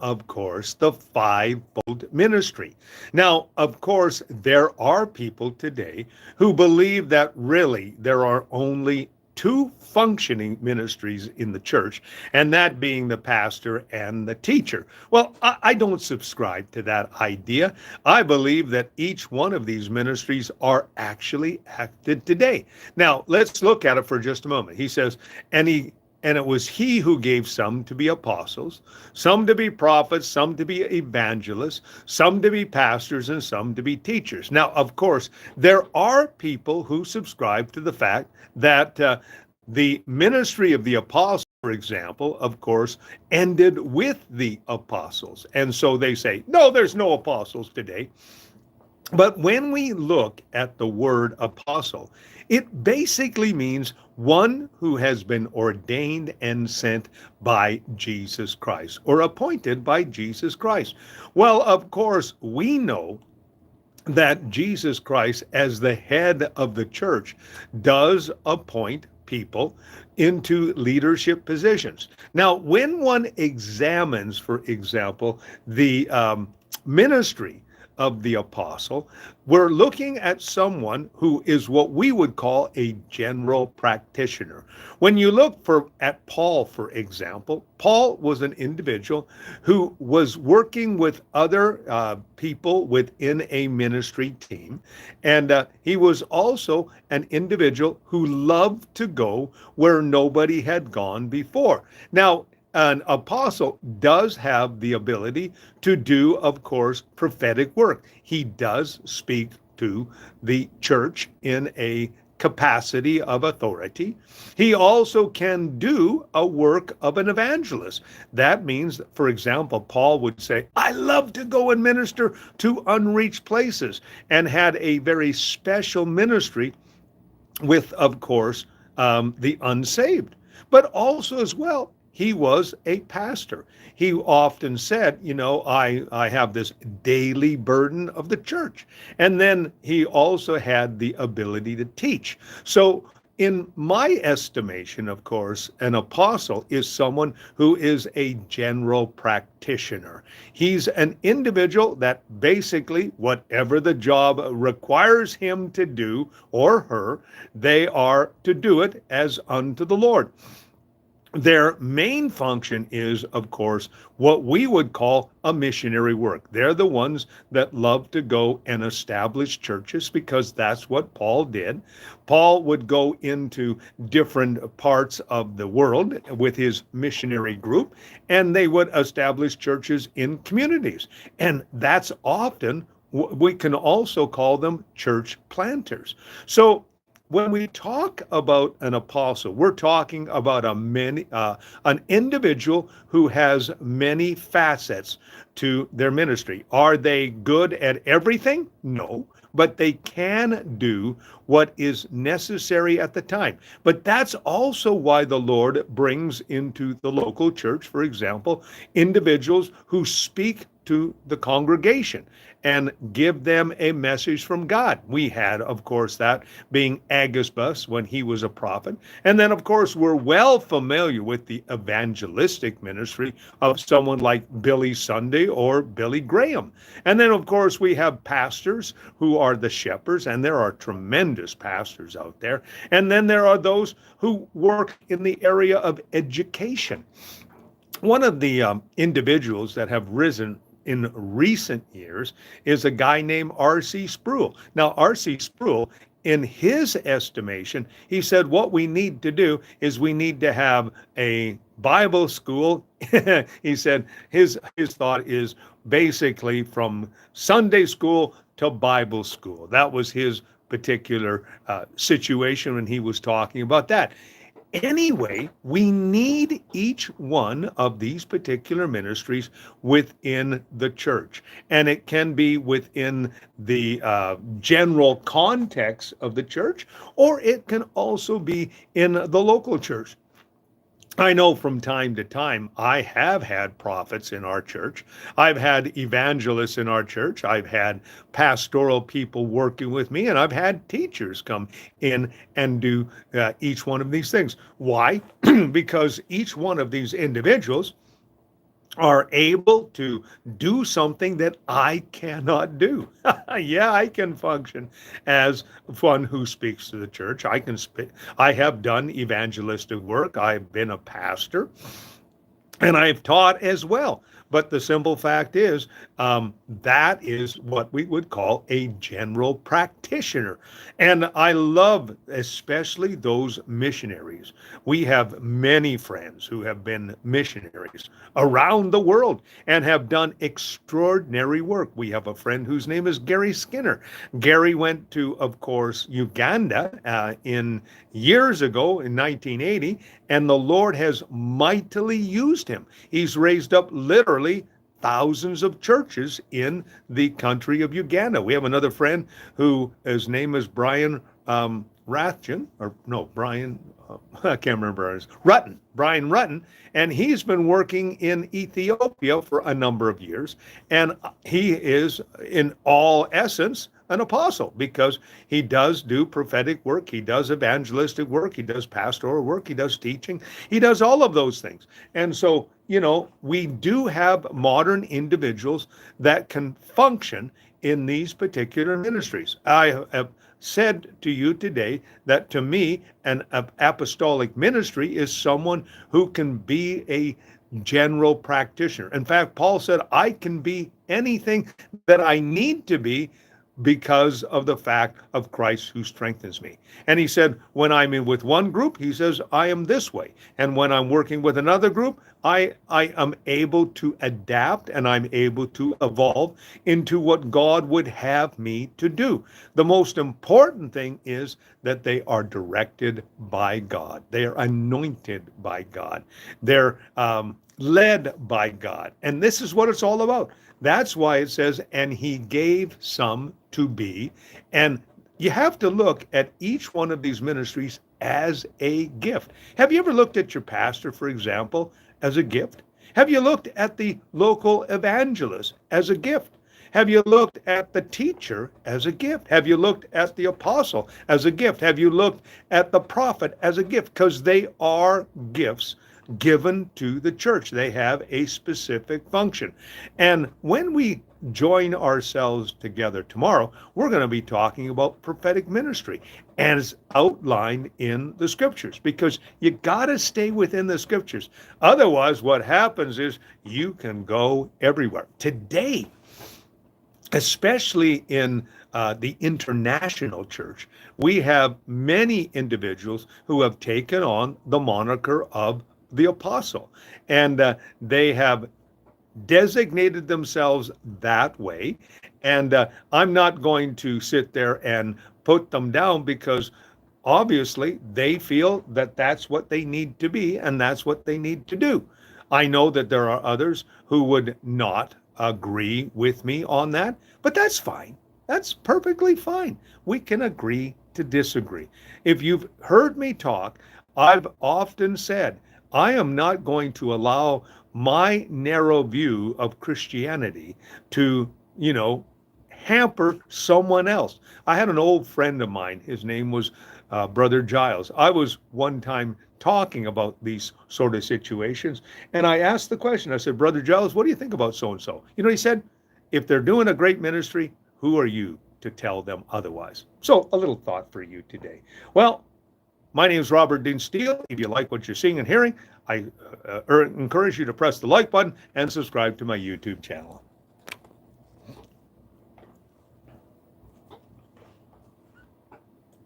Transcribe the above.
of course, the fivefold ministry. Now, of course, there are people today who believe that really there are only two functioning ministries in the church, and that being the pastor and the teacher. Well, I don't subscribe to that idea. I believe that each one of these ministries are actually active today. Now, let's look at it for just a moment. He says, and he and it was he who gave some to be apostles, some to be prophets, some to be evangelists, some to be pastors, and some to be teachers. Now, of course, there are people who subscribe to the fact that the ministry of the apostles, for example, of course, ended with the apostles. And so they say, no, there's no apostles today. But when we look at the word apostle, it basically means one who has been ordained and sent by Jesus Christ or appointed by Jesus Christ. Well, of course, we know that Jesus Christ, as the head of the church, does appoint people into leadership positions. Now, when one examines, for example, the ministry of the apostle, we're looking at someone who is what we would call a general practitioner. When you look at Paul, for example, Paul was an individual who was working with other people within a ministry team, and he was also an individual who loved to go where nobody had gone before. Now, an apostle does have the ability to do, of course, prophetic work. He does speak to the church in a capacity of authority. He also can do a work of an evangelist. That means, for example, Paul would say, I love to go and minister to unreached places, and had a very special ministry with, of course, the unsaved. But also as well, he was a pastor. He often said, I have this daily burden of the church. And then he also had the ability to teach. So in my estimation, of course, an apostle is someone who is a general practitioner. He's an individual that basically, whatever the job requires him to do or her, they are to do it as unto the Lord. Their main function is, of course, what we would call a missionary work. They're the ones that love to go and establish churches because that's what Paul did. Paul would go into different parts of the world with his missionary group, and they would establish churches in communities. And that's often, we can also call them church planters. So when we talk about an apostle, we're talking about an individual who has many facets to their ministry. Are they good at everything? No, but they can do what is necessary at the time. But that's also why the Lord brings into the local church, for example, individuals who speak to the congregation and give them a message from God. We had, of course, that being Agabus when he was a prophet. And then, of course, we're well familiar with the evangelistic ministry of someone like Billy Sunday or Billy Graham. And then, of course, we have pastors who are the shepherds, and there are tremendous pastors out there. And then there are those who work in the area of education. One of the individuals that have risen in recent years is a guy named R.C. Sproul. Now, R.C. Sproul, in his estimation, he said what we need to do is we need to have a Bible school. He said his thought is basically from Sunday school to Bible school. That was his particular situation when he was talking about that. Anyway, we need each one of these particular ministries within the church. And it can be within the general context of the church, or it can also be in the local church. I know from time to time I have had prophets in our church. I've had evangelists in our church. I've had pastoral people working with me, and I've had teachers come in and do each one of these things. Why? Because each one of these individuals are able to do something that I cannot do. Yeah, I can function as one who speaks to the church. I can speak. I have done evangelistic work. I've been a pastor and I've taught as well. But the simple fact is, that is what we would call a general practitioner. And I love especially those missionaries. We have many friends who have been missionaries around the world and have done extraordinary work. We have a friend whose name is Gary Skinner. Gary went to, of course, Uganda in years ago in 1980, and the Lord has mightily used him. He's raised up literally thousands of churches in the country of Uganda. We have another friend who his name is Brian Rathjen, or no, Brian, I can't remember his, Rutten, Brian Rutten, and he's been working in Ethiopia for a number of years, and he is, in all essence, an apostle because he does do prophetic work, he does evangelistic work, he does pastoral work, he does teaching, he does all of those things. And so, we do have modern individuals that can function in these particular ministries. I have said to you today that to me, an apostolic ministry is someone who can be a general practitioner. In fact, Paul said, I can be anything that I need to be because of the fact of Christ who strengthens me. And he said, when I'm in with one group, he says, I am this way. And when I'm working with another group, I am able to adapt and I'm able to evolve into what God would have me to do. The most important thing is that they are directed by God. They are anointed by God. They're led by God. And this is what it's all about. That's why it says, and he gave some to be. And you have to look at each one of these ministries as a gift. Have you ever looked at your pastor, for example, as a gift? Have you looked at the local evangelist as a gift? Have you looked at the teacher as a gift? Have you looked at the apostle as a gift? Have you looked at the prophet as a gift? Because they are gifts given to the church. They have a specific function. And when we join ourselves together tomorrow, we're going to be talking about prophetic ministry as outlined in the scriptures, because you got to stay within the scriptures. Otherwise, what happens is you can go everywhere. Today, especially in the international church, we have many individuals who have taken on the moniker of the apostle, and they have designated themselves that way. And I'm not going to sit there and put them down, because obviously they feel that that's what they need to be and that's what they need to do. I know that there are others who would not agree with me on that, but that's fine. That's perfectly fine. We can agree to disagree. If you've heard me talk, I've often said, I am not going to allow my narrow view of Christianity to, hamper someone else. I had an old friend of mine. His name was Brother Giles. I was one time talking about these sort of situations, and I asked the question. I said, Brother Giles, what do you think about so-and-so? He said, if they're doing a great ministry, who are you to tell them otherwise? So a little thought for you today. Well, my name is Robert Dean Steele. If you like what you're seeing and hearing, I encourage you to press the like button and subscribe to my YouTube channel.